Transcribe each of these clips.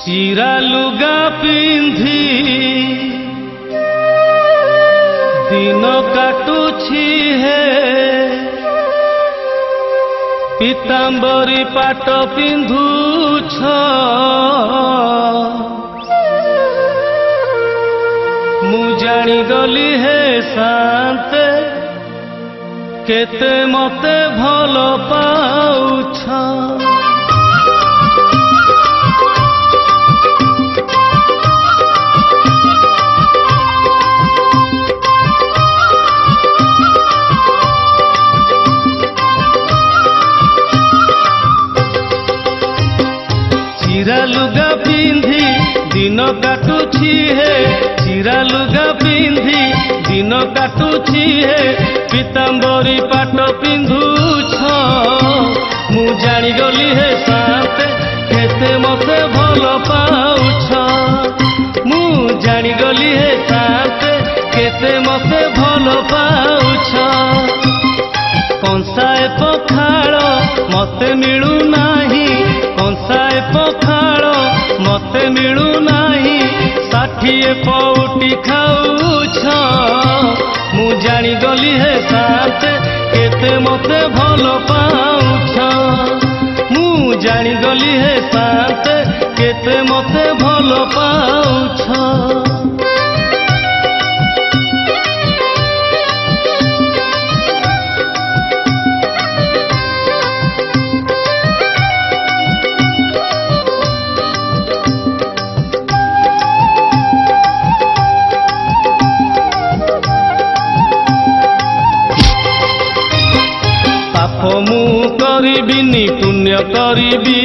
चिरा लुगा पिंधि दिन काटुछि हे पीतांबरी पाट पिंधुछ मु जानी गली हे शांते केते मते भल पाउछ चिरा लुगा पिंधि दिन काटुछि हे चिरा लुगा पिंधि दिन काटुछि हे पीतांबरी पाट पिंधुछ मु जानी गली हे शांते केते मते भल पाउछ मु जानी गली हे शांते केते मते भल पाउछ कंसाए पखाड़ मते मिलू नाही कंसाए पखाड़ मते मिलू नाही 60 पौटी खाऊछ मु जानी गली हे शांते केते मते भल पाउछ मु जानी गली हे शांते केते मते भल पाउछ मु करिबिनी पुण्य करिबी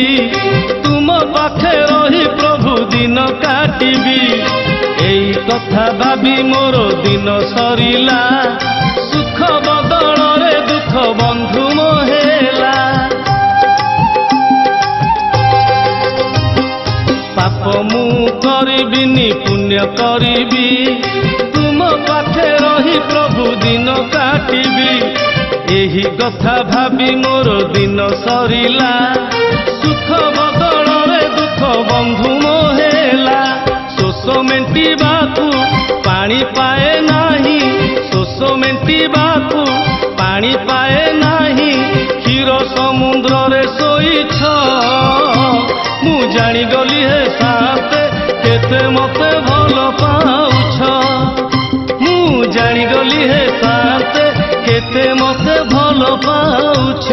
तुम पाखे रही प्रभु दिन काटिबी एई कथा भाबी मोर दिन सरिला सुख बदल रे दुख बंधु मोहेला पाप मु करिबिनी पुण्य करिबी तुम पाखे रही प्रभु दिन काटिबी एही कथा भाबी मोर दिन सरिला सुख बदल रे दुख बंधु मोहेला शोष मेंटिबाकू पानी पाए नाही शोष मेंटिबाकू पानी पाए नाही क्षीर समुद्र रे सोईछ मु जानी गली हे शांते केते मते भल पाउछ मु जानी गली हे शांते केते मते भल पाउछ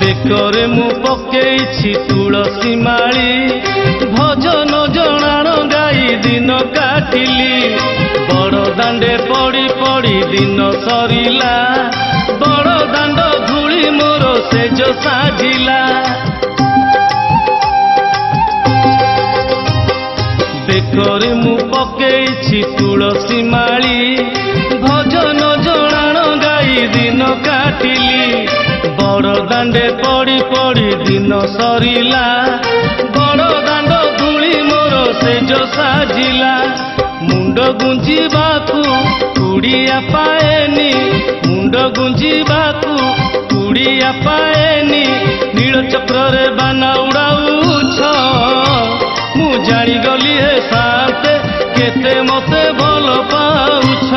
बेकरे मु पकेइछि तुलसी माली भजन जणाण गाई दिन काटिली बड़ दांडे पड़ी पड़ी दिन सरिला बड़ दांड धूली मोर सेज साजिला बेकरे मु पकेइछि तुलसी माली भजन जणाण गाई दिन काटिली बड़ दांडे पड़ी पड़ी दिन सरिला बड़ दांड धूली मोर सेज साजिला मुंड गुंजिबाकू कुड़िया पाएनी मुंड गुंजिबाकू कुड़िया पाएनी नील चक्र रे बाना उड़ाउछ मु जानी गली हे शांते केते मते भल पाउछ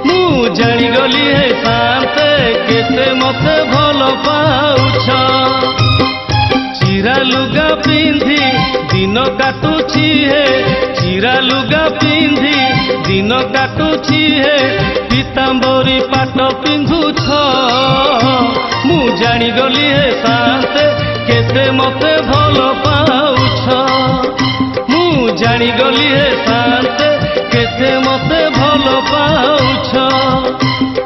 मु जानी गली हे शांते केते मते भल पाउछ चिरा लुगा पिंधि दिन काटुछि हे चिरा लुगा पिंधि दिन काटुछि हे पीतांबरी पाट पिंधुछ मु जानी गली हे शांते केते मते भल पाउछ मु जानी गली हे शांते केते मते भल पाउछ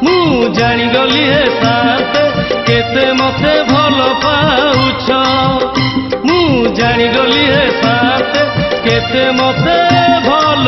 मु जानी गली हे शांते केते मते भल पाउछ मु जानी गली हे शांते केते मते भल